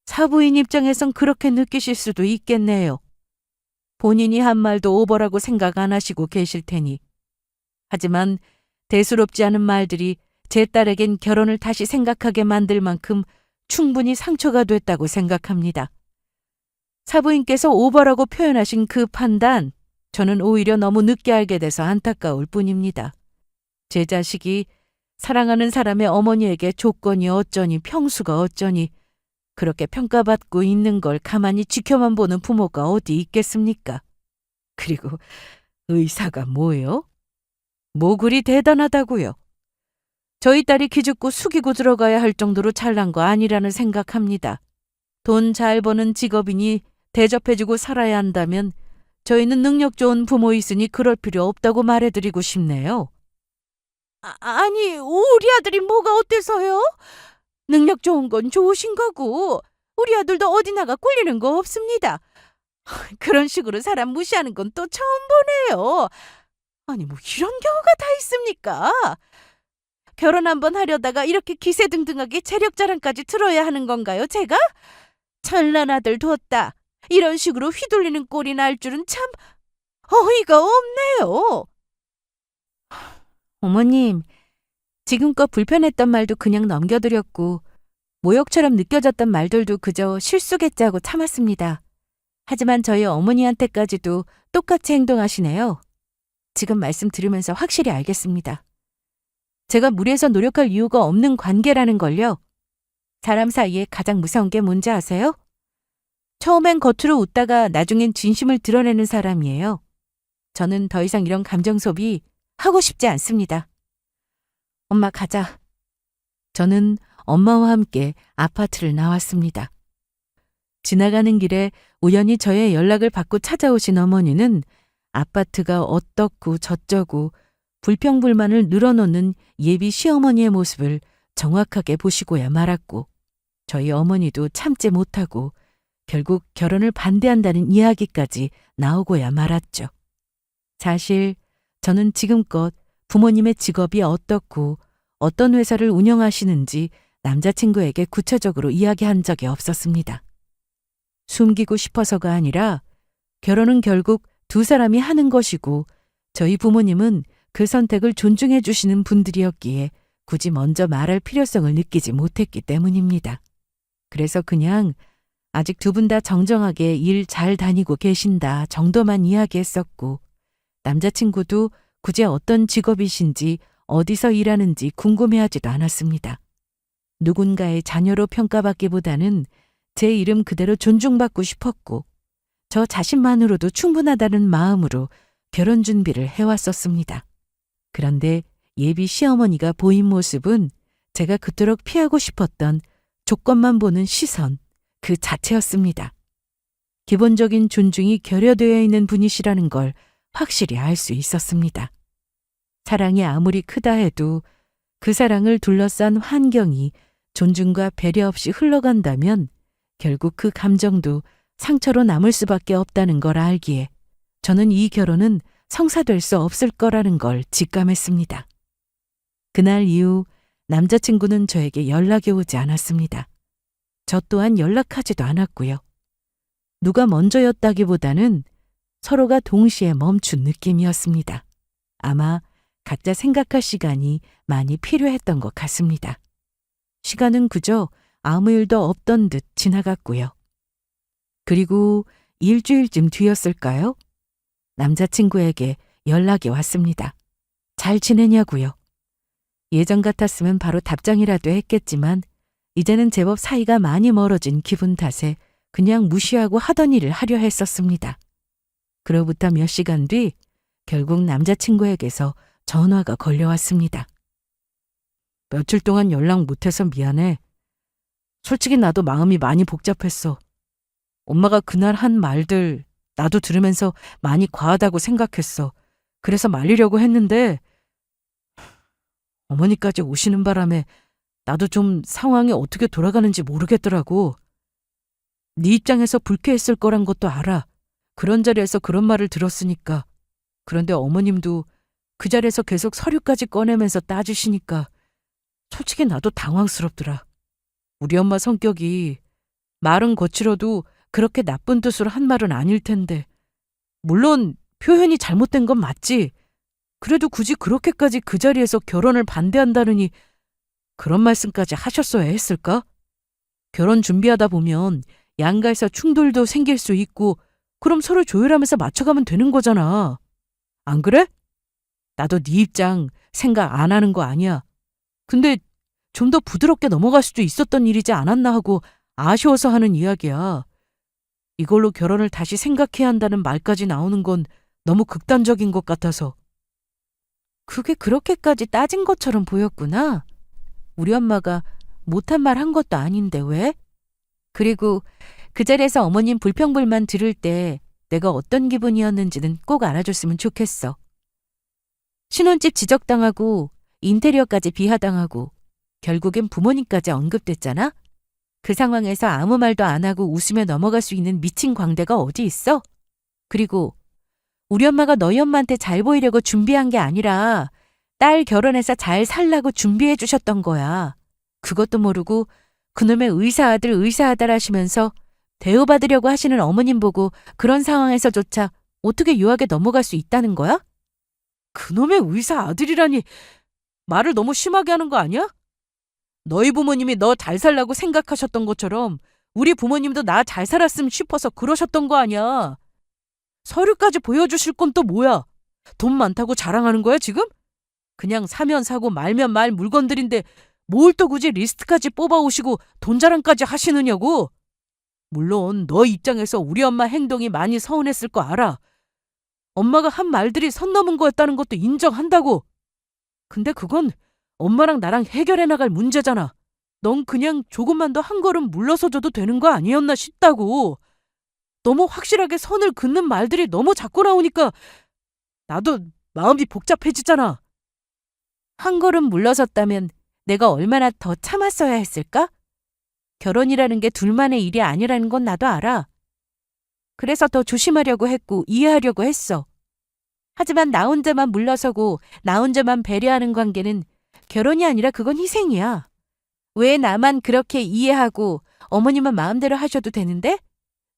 사부인 입장에선 그렇게 느끼실 수도 있겠네요. 본인이 한 말도 오버라고 생각 안 하시고 계실 테니. 하지만 대수롭지 않은 말들이 제 딸에겐 결혼을 다시 생각하게 만들 만큼 충분히 상처가 됐다고 생각합니다. 사부인께서 오버라고 표현하신 그 판단, 저는 오히려 너무 늦게 알게 돼서 안타까울 뿐입니다. 제 자식이 사랑하는 사람의 어머니에게 조건이 어쩌니 평수가 어쩌니 그렇게 평가받고 있는 걸 가만히 지켜만 보는 부모가 어디 있겠습니까? 그리고 의사가 뭐예요? 뭐 그리 대단하다고요? 저희 딸이 기죽고 숙이고 들어가야 할 정도로 잘난 거 아니라는 생각합니다. 돈 잘 버는 직업이니 대접해주고 살아야 한다면 저희는 능력 좋은 부모 있으니 그럴 필요 없다고 말해드리고 싶네요. 아니, 우리 아들이 뭐가 어때서요? 능력 좋은 건 좋으신 거고 우리 아들도 어디 나가 꿀리는 거 없습니다. 그런 식으로 사람 무시하는 건 또 처음 보네요. 아니, 뭐 이런 경우가 다 있습니까? 결혼 한번 하려다가 이렇게 기세등등하게 재력 자랑까지 들어야 하는 건가요, 제가? 천난 아들 뒀다. 이런 식으로 휘둘리는 꼴이 날 줄은 참 어이가 없네요. 어머님, 지금껏 불편했던 말도 그냥 넘겨드렸고 모욕처럼 느껴졌던 말들도 그저 실수겠자고 참았습니다. 하지만 저희 어머니한테까지도 똑같이 행동하시네요. 지금 말씀 들으면서 확실히 알겠습니다. 제가 무리해서 노력할 이유가 없는 관계라는 걸요. 사람 사이에 가장 무서운 게 뭔지 아세요? 처음엔 겉으로 웃다가 나중엔 진심을 드러내는 사람이에요. 저는 더 이상 이런 감정 소비 하고 싶지 않습니다. 엄마 가자. 저는 엄마와 함께 아파트를 나왔습니다. 지나가는 길에 우연히 저의 연락을 받고 찾아오신 어머니는 아파트가 어떻고 저쩌고 불평불만을 늘어놓는 예비 시어머니의 모습을 정확하게 보시고야 말았고 저희 어머니도 참지 못하고 결국 결혼을 반대한다는 이야기까지 나오고야 말았죠. 사실 저는 지금껏 부모님의 직업이 어떻고 어떤 회사를 운영하시는지 남자친구에게 구체적으로 이야기한 적이 없었습니다. 숨기고 싶어서가 아니라 결혼은 결국 두 사람이 하는 것이고 저희 부모님은 그 선택을 존중해 주시는 분들이었기에 굳이 먼저 말할 필요성을 느끼지 못했기 때문입니다. 그래서 그냥 아직 두 분 다 정정하게 일 잘 다니고 계신다 정도만 이야기했었고, 남자친구도 굳이 어떤 직업이신지 어디서 일하는지 궁금해하지도 않았습니다. 누군가의 자녀로 평가받기보다는 제 이름 그대로 존중받고 싶었고, 저 자신만으로도 충분하다는 마음으로 결혼 준비를 해왔었습니다. 그런데 예비 시어머니가 보인 모습은 제가 그토록 피하고 싶었던 조건만 보는 시선 그 자체였습니다. 기본적인 존중이 결여되어 있는 분이시라는 걸 확실히 알 수 있었습니다. 사랑이 아무리 크다 해도 그 사랑을 둘러싼 환경이 존중과 배려 없이 흘러간다면 결국 그 감정도 상처로 남을 수밖에 없다는 걸 알기에 저는 이 결혼은 성사될 수 없을 거라는 걸 직감했습니다. 그날 이후 남자친구는 저에게 연락이 오지 않았습니다. 저 또한 연락하지도 않았고요. 누가 먼저였다기보다는 서로가 동시에 멈춘 느낌이었습니다. 아마 각자 생각할 시간이 많이 필요했던 것 같습니다. 시간은 그저 아무 일도 없던 듯 지나갔고요. 그리고 일주일쯤 뒤였을까요? 남자친구에게 연락이 왔습니다. 잘 지내냐고요. 예전 같았으면 바로 답장이라도 했겠지만 이제는 제법 사이가 많이 멀어진 기분 탓에 그냥 무시하고 하던 일을 하려 했었습니다. 그로부터 몇 시간 뒤 결국 남자친구에게서 전화가 걸려왔습니다. 며칠 동안 연락 못해서 미안해. 솔직히 나도 마음이 많이 복잡했어. 엄마가 그날 한 말들 나도 들으면서 많이 과하다고 생각했어. 그래서 말리려고 했는데 어머니까지 오시는 바람에 나도 좀 상황이 어떻게 돌아가는지 모르겠더라고. 네 입장에서 불쾌했을 거란 것도 알아. 그런 자리에서 그런 말을 들었으니까. 그런데 어머님도 그 자리에서 계속 서류까지 꺼내면서 따지시니까 솔직히 나도 당황스럽더라. 우리 엄마 성격이 말은 거칠어도 그렇게 나쁜 뜻으로 한 말은 아닐 텐데. 물론 표현이 잘못된 건 맞지. 그래도 굳이 그렇게까지 그 자리에서 결혼을 반대한다느니 그런 말씀까지 하셨어야 했을까? 결혼 준비하다 보면 양가에서 충돌도 생길 수 있고 그럼 서로 조율하면서 맞춰가면 되는 거잖아. 안 그래? 나도 네 입장 생각 안 하는 거 아니야. 근데 좀 더 부드럽게 넘어갈 수도 있었던 일이지 않았나 하고 아쉬워서 하는 이야기야. 이걸로 결혼을 다시 생각해야 한다는 말까지 나오는 건 너무 극단적인 것 같아서. 그게 그렇게까지 따진 것처럼 보였구나. 우리 엄마가 못한 말 한 것도 아닌데 왜? 그리고 그 자리에서 어머님 불평불만 들을 때 내가 어떤 기분이었는지는 꼭 알아줬으면 좋겠어. 신혼집 지적당하고 인테리어까지 비하당하고 결국엔 부모님까지 언급됐잖아? 그 상황에서 아무 말도 안 하고 웃으며 넘어갈 수 있는 미친 광대가 어디 있어? 그리고 우리 엄마가 너희 엄마한테 잘 보이려고 준비한 게 아니라 딸 결혼해서 잘 살라고 준비해 주셨던 거야. 그것도 모르고 그놈의 의사 아들 의사 아들 하시면서 대우받으려고 하시는 어머님 보고 그런 상황에서조차 어떻게 유하게 넘어갈 수 있다는 거야? 그놈의 의사 아들이라니 말을 너무 심하게 하는 거 아니야? 너희 부모님이 너 잘 살라고 생각하셨던 것처럼 우리 부모님도 나 잘 살았으면 싶어서 그러셨던 거 아니야. 서류까지 보여주실 건 또 뭐야? 돈 많다고 자랑하는 거야 지금? 그냥 사면 사고 말면 말 물건들인데 뭘 또 굳이 리스트까지 뽑아오시고 돈 자랑까지 하시느냐고? 물론 너 입장에서 우리 엄마 행동이 많이 서운했을 거 알아. 엄마가 한 말들이 선 넘은 거였다는 것도 인정한다고. 근데 그건 엄마랑 나랑 해결해 나갈 문제잖아. 넌 그냥 조금만 더 한 걸음 물러서 줘도 되는 거 아니었나 싶다고. 너무 확실하게 선을 긋는 말들이 너무 자꾸 나오니까 나도 마음이 복잡해지잖아. 한 걸음 물러섰다면 내가 얼마나 더 참았어야 했을까? 결혼이라는 게 둘만의 일이 아니라는 건 나도 알아. 그래서 더 조심하려고 했고 이해하려고 했어. 하지만 나 혼자만 물러서고 나 혼자만 배려하는 관계는 결혼이 아니라 그건 희생이야. 왜 나만 그렇게 이해하고 어머님은 마음대로 하셔도 되는데?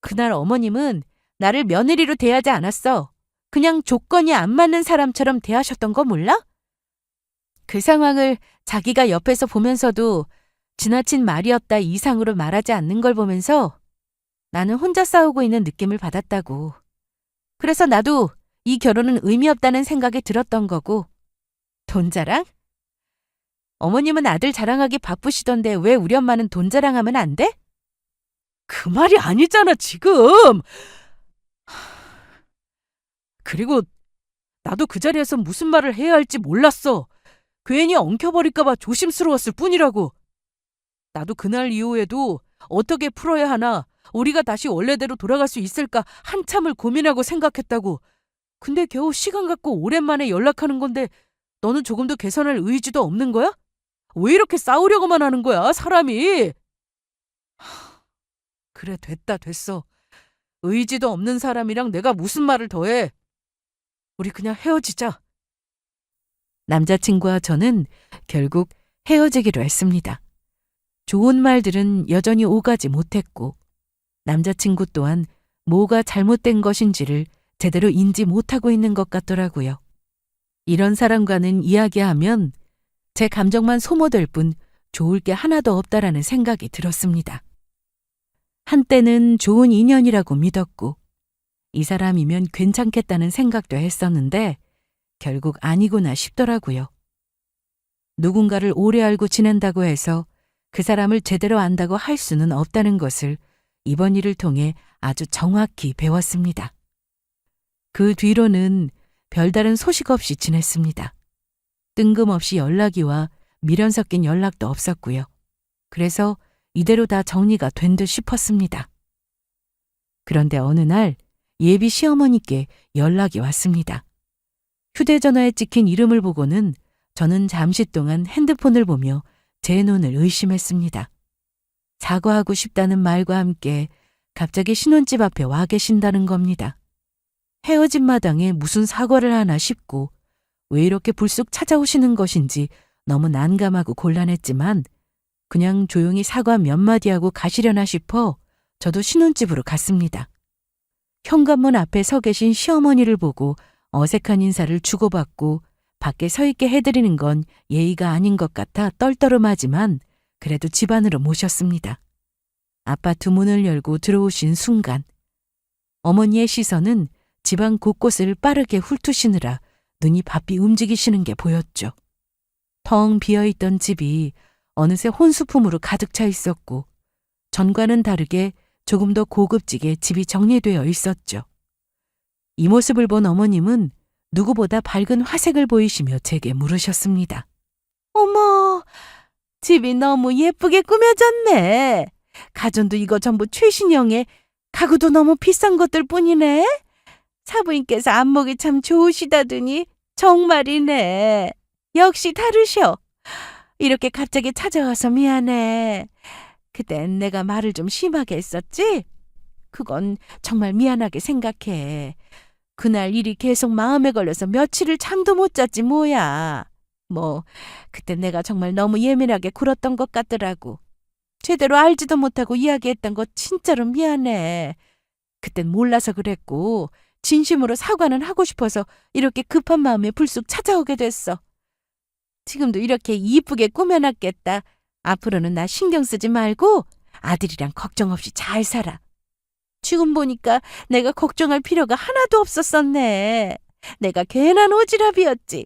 그날 어머님은 나를 며느리로 대하지 않았어. 그냥 조건이 안 맞는 사람처럼 대하셨던 거 몰라? 그 상황을 자기가 옆에서 보면서도 지나친 말이었다 이상으로 말하지 않는 걸 보면서 나는 혼자 싸우고 있는 느낌을 받았다고. 그래서 나도 이 결혼은 의미 없다는 생각이 들었던 거고. 돈 자랑? 어머님은 아들 자랑하기 바쁘시던데 왜 우리 엄마는 돈 자랑하면 안 돼? 그 말이 아니잖아, 지금. 그리고 나도 그 자리에서 무슨 말을 해야 할지 몰랐어. 괜히 엉켜버릴까 봐 조심스러웠을 뿐이라고. 나도 그날 이후에도 어떻게 풀어야 하나, 우리가 다시 원래대로 돌아갈 수 있을까 한참을 고민하고 생각했다고. 근데 겨우 시간 갖고 오랜만에 연락하는 건데 너는 조금도 개선할 의지도 없는 거야? 왜 이렇게 싸우려고만 하는 거야, 사람이? 그래, 됐어. 의지도 없는 사람이랑 내가 무슨 말을 더해. 우리 그냥 헤어지자. 남자친구와 저는 결국 헤어지기로 했습니다. 좋은 말들은 여전히 오가지 못했고 남자친구 또한 뭐가 잘못된 것인지를 제대로 인지 못하고 있는 것 같더라고요. 이런 사람과는 이야기하면 제 감정만 소모될 뿐 좋을 게 하나도 없다라는 생각이 들었습니다. 한때는 좋은 인연이라고 믿었고 이 사람이면 괜찮겠다는 생각도 했었는데 결국 아니구나 싶더라고요. 누군가를 오래 알고 지낸다고 해서 그 사람을 제대로 안다고 할 수는 없다는 것을 이번 일을 통해 아주 정확히 배웠습니다. 그 뒤로는 별다른 소식 없이 지냈습니다. 뜬금없이 연락이 와 미련 섞인 연락도 없었고요. 그래서 이대로 다 정리가 된 듯 싶었습니다. 그런데 어느 날 예비 시어머니께 연락이 왔습니다. 휴대전화에 찍힌 이름을 보고는 저는 잠시 동안 핸드폰을 보며 제 눈을 의심했습니다. 사과하고 싶다는 말과 함께 갑자기 신혼집 앞에 와 계신다는 겁니다. 헤어진 마당에 무슨 사과를 하나 싶고 왜 이렇게 불쑥 찾아오시는 것인지 너무 난감하고 곤란했지만 그냥 조용히 사과 몇 마디 하고 가시려나 싶어 저도 신혼집으로 갔습니다. 현관문 앞에 서 계신 시어머니를 보고 어색한 인사를 주고받고 밖에 서 있게 해드리는 건 예의가 아닌 것 같아 떨떠름하지만 그래도 집 안으로 모셨습니다. 아파트 문을 열고 들어오신 순간 어머니의 시선은 집안 곳곳을 빠르게 훑으시느라 눈이 바삐 움직이시는 게 보였죠. 텅 비어있던 집이 어느새 혼수품으로 가득 차 있었고 전과는 다르게 조금 더 고급지게 집이 정리되어 있었죠. 이 모습을 본 어머님은 누구보다 밝은 화색을 보이시며 제게 물으셨습니다. 어머, 집이 너무 예쁘게 꾸며졌네. 가전도 이거 전부 최신형에 가구도 너무 비싼 것들 뿐이네. 사부인께서 안목이 참 좋으시다더니 정말이네. 역시 다르셔. 이렇게 갑자기 찾아와서 미안해. 그땐 내가 말을 좀 심하게 했었지? 그건 정말 미안하게 생각해. 그날 일이 계속 마음에 걸려서 며칠을 잠도 못 잤지 뭐야. 그때 내가 정말 너무 예민하게 굴었던 것 같더라고. 제대로 알지도 못하고 이야기했던 거 진짜로 미안해. 그땐 몰라서 그랬고 진심으로 사과는 하고 싶어서 이렇게 급한 마음에 불쑥 찾아오게 됐어. 지금도 이렇게 이쁘게 꾸며놨겠다. 앞으로는 나 신경 쓰지 말고 아들이랑 걱정 없이 잘 살아. 지금 보니까 내가 걱정할 필요가 하나도 없었었네. 내가 괜한 오지랖이었지.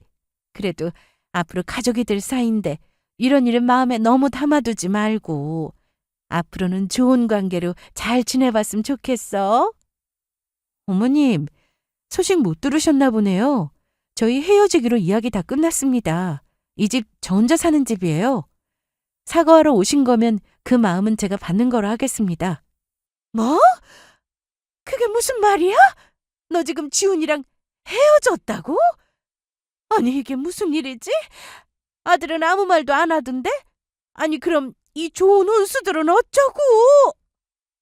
그래도 앞으로 가족이 될 사이인데 이런 일은 마음에 너무 담아두지 말고 앞으로는 좋은 관계로 잘 지내봤으면 좋겠어. 어머님, 소식 못 들으셨나 보네요. 저희 헤어지기로 이야기 다 끝났습니다. 이 집 저 혼자 사는 집이에요. 사과하러 오신 거면 그 마음은 제가 받는 거로 하겠습니다. 뭐? 그게 무슨 말이야? 너 지금 지훈이랑 헤어졌다고? 아니 이게 무슨 일이지? 아들은 아무 말도 안 하던데? 아니 그럼 이 좋은 운수들은 어쩌고?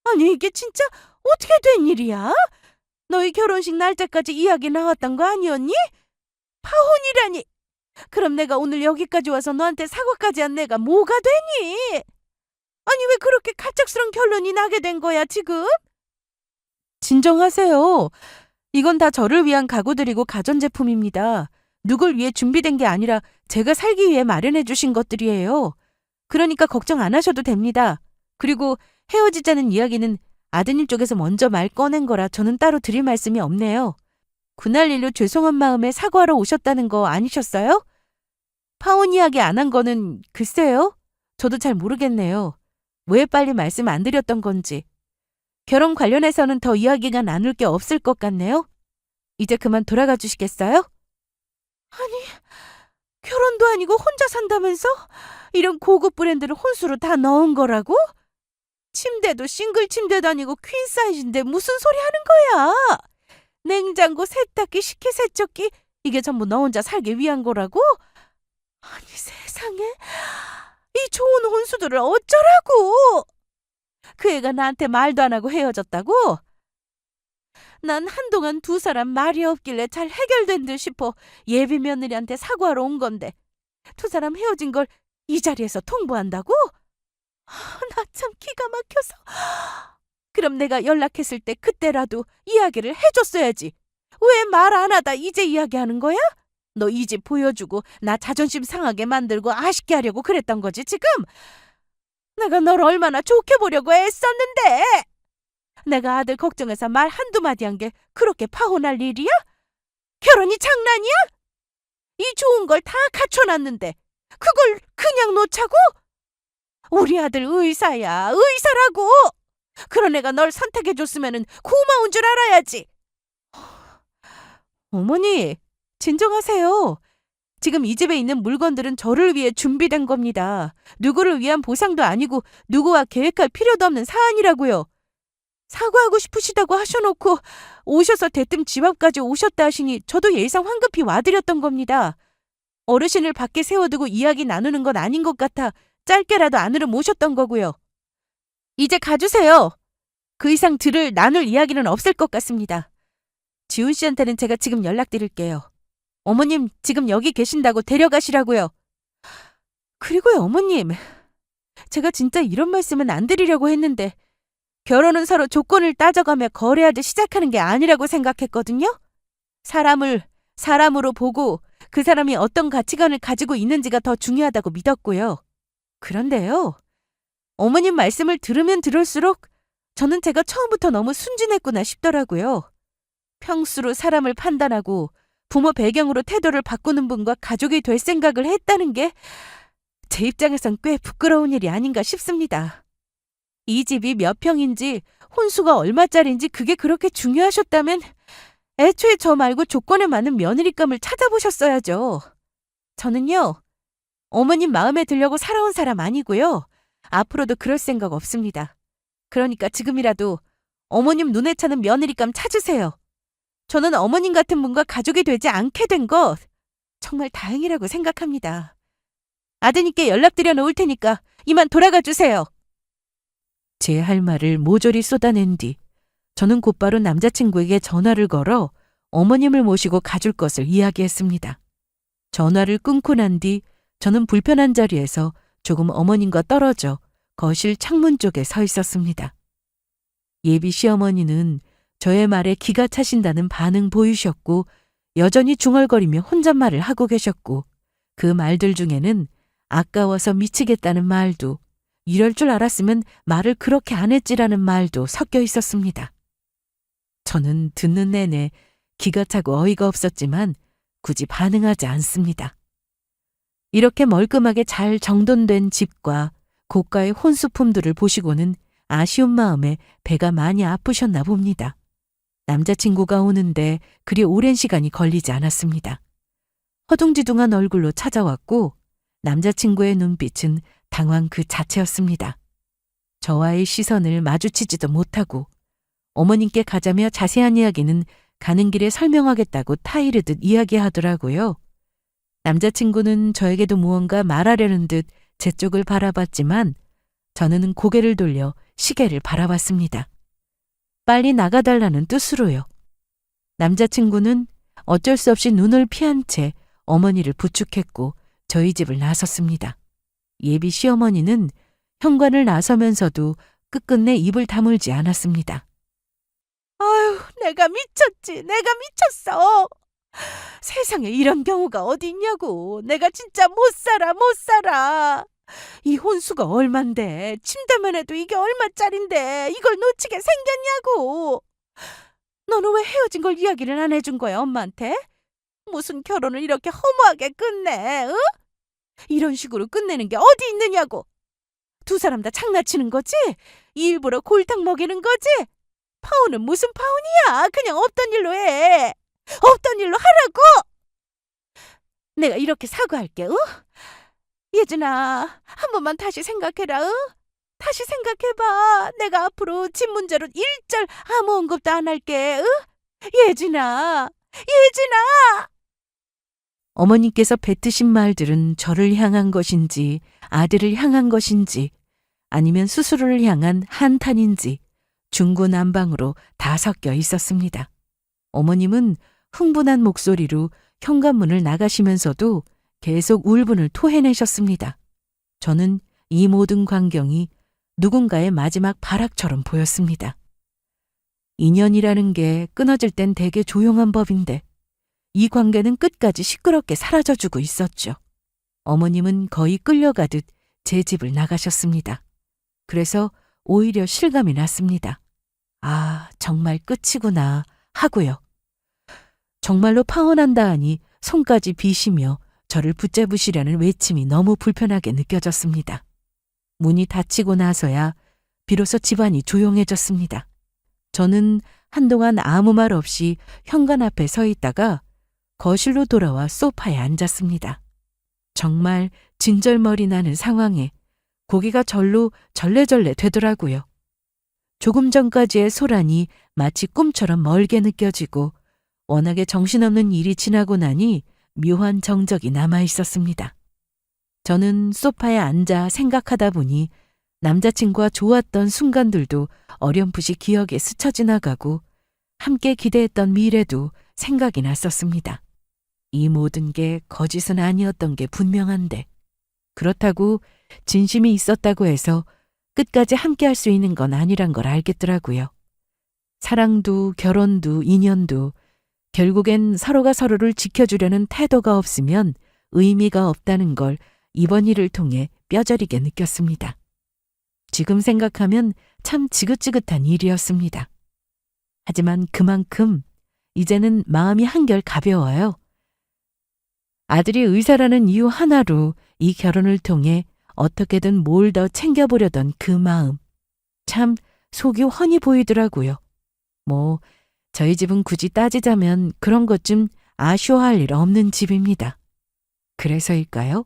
아니 이게 진짜 어떻게 된 일이야? 너희 결혼식 날짜까지 이야기 나왔던 거 아니었니? 파혼이라니! 그럼 내가 오늘 여기까지 와서 너한테 사과까지 한 내가 뭐가 되니? 아니 왜 그렇게 갑작스런 결론이 나게 된 거야 지금? 진정하세요. 이건 다 저를 위한 가구들이고 가전제품입니다. 누굴 위해 준비된 게 아니라 제가 살기 위해 마련해 주신 것들이에요. 그러니까 걱정 안 하셔도 됩니다. 그리고 헤어지자는 이야기는 아드님 쪽에서 먼저 말 꺼낸 거라 저는 따로 드릴 말씀이 없네요. 그날 일로 죄송한 마음에 사과하러 오셨다는 거 아니셨어요? 파혼 이야기 안 한 거는 글쎄요. 저도 잘 모르겠네요. 왜 빨리 말씀 안 드렸던 건지. 결혼 관련해서는 더 이야기가 나눌 게 없을 것 같네요. 이제 그만 돌아가 주시겠어요? 아니, 결혼도 아니고 혼자 산다면서? 이런 고급 브랜드를 혼수로 다 넣은 거라고? 침대도 싱글 침대도 아니고 퀸 사이즈인데 무슨 소리 하는 거야? 냉장고, 세탁기, 식기세척기 이게 전부 너 혼자 살기 위한 거라고? 아니 세상에, 이 좋은 혼수들을 어쩌라고? 그 애가 나한테 말도 안 하고 헤어졌다고? 난 한동안 두 사람 말이 없길래 잘 해결된 듯 싶어 예비 며느리한테 사과하러 온 건데 두 사람 헤어진 걸 이 자리에서 통보한다고? 나 참 기가 막혀서. 그럼 내가 연락했을 때 그때라도 이야기를 해줬어야지. 왜 말 안 하다 이제 이야기하는 거야? 너 이 집 보여주고 나 자존심 상하게 만들고 아쉽게 하려고 그랬던 거지 지금? 내가 널 얼마나 좋게 보려고 애썼는데. 내가 아들 걱정해서 말 한두 마디 한 게 그렇게 파혼할 일이야? 결혼이 장난이야? 이 좋은 걸 다 갖춰놨는데 그걸 그냥 놓자고? 우리 아들 의사야, 의사라고. 그런 애가 널 선택해줬으면 고마운 줄 알아야지. 어머니, 진정하세요. 지금 이 집에 있는 물건들은 저를 위해 준비된 겁니다. 누구를 위한 보상도 아니고 누구와 계획할 필요도 없는 사안이라고요. 사과하고 싶으시다고 하셔놓고 오셔서 대뜸 집 앞까지 오셨다 하시니 저도 예상 황급히 와드렸던 겁니다. 어르신을 밖에 세워두고 이야기 나누는 건 아닌 것 같아 짧게라도 안으로 모셨던 거고요. 이제 가주세요. 그 이상 나눌 이야기는 없을 것 같습니다. 지훈 씨한테는 제가 지금 연락드릴게요. 어머님 지금 여기 계신다고 데려가시라고요. 그리고요 어머님, 제가 진짜 이런 말씀은 안 드리려고 했는데 결혼은 서로 조건을 따져가며 거래하듯 시작하는 게 아니라고 생각했거든요. 사람을 사람으로 보고 그 사람이 어떤 가치관을 가지고 있는지가 더 중요하다고 믿었고요. 그런데요, 어머님 말씀을 들으면 들을수록 저는 제가 처음부터 너무 순진했구나 싶더라고요. 평수로 사람을 판단하고 부모 배경으로 태도를 바꾸는 분과 가족이 될 생각을 했다는 게 제 입장에선 꽤 부끄러운 일이 아닌가 싶습니다. 이 집이 몇 평인지 혼수가 얼마짜리인지 그게 그렇게 중요하셨다면 애초에 저 말고 조건에 맞는 며느리감을 찾아보셨어야죠. 저는요, 어머님 마음에 들려고 살아온 사람 아니고요. 앞으로도 그럴 생각 없습니다. 그러니까 지금이라도 어머님 눈에 차는 며느리감 찾으세요. 저는 어머님 같은 분과 가족이 되지 않게 된 것 정말 다행이라고 생각합니다. 아드님께 연락드려 놓을 테니까 이만 돌아가 주세요. 제 할 말을 모조리 쏟아낸 뒤 저는 곧바로 남자친구에게 전화를 걸어 어머님을 모시고 가줄 것을 이야기했습니다. 전화를 끊고 난 뒤 저는 불편한 자리에서 조금 어머님과 떨어져 거실 창문 쪽에 서 있었습니다. 예비 시어머니는 저의 말에 기가 차신다는 반응 보이셨고 여전히 중얼거리며 혼잣말을 하고 계셨고 그 말들 중에는 아까워서 미치겠다는 말도 이럴 줄 알았으면 말을 그렇게 안 했지라는 말도 섞여 있었습니다. 저는 듣는 내내 기가 차고 어이가 없었지만 굳이 반응하지 않습니다. 이렇게 멀끔하게 잘 정돈된 집과 고가의 혼수품들을 보시고는 아쉬운 마음에 배가 많이 아프셨나 봅니다. 남자친구가 오는데 그리 오랜 시간이 걸리지 않았습니다. 허둥지둥한 얼굴로 찾아왔고 남자친구의 눈빛은 당황 그 자체였습니다. 저와의 시선을 마주치지도 못하고 어머님께 가자며 자세한 이야기는 가는 길에 설명하겠다고 타이르듯 이야기하더라고요. 남자친구는 저에게도 무언가 말하려는 듯 제 쪽을 바라봤지만 저는 고개를 돌려 시계를 바라봤습니다. 빨리 나가달라는 뜻으로요. 남자친구는 어쩔 수 없이 눈을 피한 채 어머니를 부축했고 저희 집을 나섰습니다. 예비 시어머니는 현관을 나서면서도 끝끝내 입을 다물지 않았습니다. 아유, 내가 미쳤지. 내가 미쳤어. 세상에 이런 경우가 어디 있냐고. 내가 진짜 못 살아, 못 살아. 이 혼수가 얼만데, 침대만 해도 이게 얼마짜린데 이걸 놓치게 생겼냐고. 너는 왜 헤어진 걸 이야기를 안 해준 거야, 엄마한테? 무슨 결혼을 이렇게 허무하게 끝내, 응? 이런 식으로 끝내는 게 어디 있느냐고. 두 사람 다 장난치는 거지? 일부러 골탕 먹이는 거지? 파혼은 무슨 파혼이야. 그냥 없던 일로 해. 없던 일로 하라고. 내가 이렇게 사과할게, 응? 예준아, 한 번만 다시 생각해라, 응? 다시 생각해봐. 내가 앞으로 집 문제로 일절 아무 언급도 안 할게, 응? 예준아, 예준아! 어머님께서 뱉으신 말들은 저를 향한 것인지, 아들을 향한 것인지, 아니면 스스로를 향한 한탄인지 중구난방으로 다 섞여 있었습니다. 어머님은 흥분한 목소리로 현관문을 나가시면서도 계속 울분을 토해내셨습니다. 저는 이 모든 광경이 누군가의 마지막 발악처럼 보였습니다. 인연이라는 게 끊어질 땐 되게 조용한 법인데 이 관계는 끝까지 시끄럽게 사라져주고 있었죠. 어머님은 거의 끌려가듯 제 집을 나가셨습니다. 그래서 오히려 실감이 났습니다. 아, 정말 끝이구나 하고요. 정말로 파혼한다 하니 손까지 비시며 저를 붙잡으시려는 외침이 너무 불편하게 느껴졌습니다. 문이 닫히고 나서야 비로소 집안이 조용해졌습니다. 저는 한동안 아무 말 없이 현관 앞에 서 있다가 거실로 돌아와 소파에 앉았습니다. 정말 진절머리 나는 상황에 고개가 절로 절레절레 되더라고요. 조금 전까지의 소란이 마치 꿈처럼 멀게 느껴지고 워낙에 정신없는 일이 지나고 나니 묘한 정적이 남아 있었습니다. 저는 소파에 앉아 생각하다 보니 남자친구와 좋았던 순간들도 어렴풋이 기억에 스쳐 지나가고 함께 기대했던 미래도 생각이 났었습니다. 이 모든 게 거짓은 아니었던 게 분명한데 그렇다고 진심이 있었다고 해서 끝까지 함께 할 수 있는 건 아니란 걸 알겠더라고요. 사랑도 결혼도 인연도 결국엔 서로가 서로를 지켜주려는 태도가 없으면 의미가 없다는 걸 이번 일을 통해 뼈저리게 느꼈습니다. 지금 생각하면 참 지긋지긋한 일이었습니다. 하지만 그만큼 이제는 마음이 한결 가벼워요. 아들이 의사라는 이유 하나로 이 결혼을 통해 어떻게든 뭘 더 챙겨보려던 그 마음. 참 속이 훤히 보이더라고요. 저희 집은 굳이 따지자면 그런 것 좀 아쉬워할 일 없는 집입니다. 그래서일까요?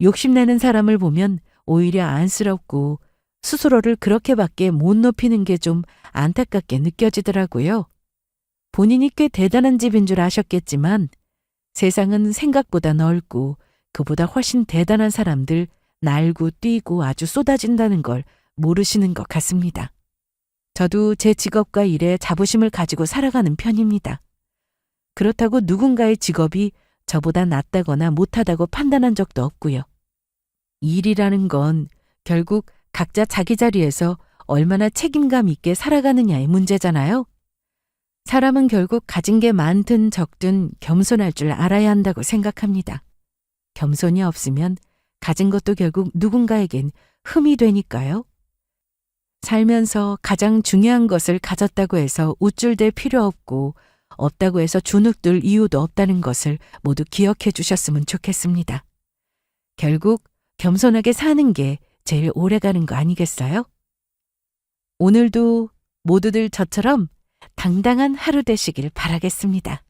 욕심내는 사람을 보면 오히려 안쓰럽고 스스로를 그렇게밖에 못 높이는 게 좀 안타깝게 느껴지더라고요. 본인이 꽤 대단한 집인 줄 아셨겠지만 세상은 생각보다 넓고 그보다 훨씬 대단한 사람들 날고 뛰고 아주 쏟아진다는 걸 모르시는 것 같습니다. 저도 제 직업과 일에 자부심을 가지고 살아가는 편입니다. 그렇다고 누군가의 직업이 저보다 낫다거나 못하다고 판단한 적도 없고요. 일이라는 건 결국 각자 자기 자리에서 얼마나 책임감 있게 살아가느냐의 문제잖아요. 사람은 결국 가진 게 많든 적든 겸손할 줄 알아야 한다고 생각합니다. 겸손이 없으면 가진 것도 결국 누군가에겐 흠이 되니까요. 살면서 가장 중요한 것을 가졌다고 해서 우쭐댈 필요 없고 없다고 해서 주눅들 이유도 없다는 것을 모두 기억해 주셨으면 좋겠습니다. 결국 겸손하게 사는 게 제일 오래가는 거 아니겠어요? 오늘도 모두들 저처럼 당당한 하루 되시길 바라겠습니다.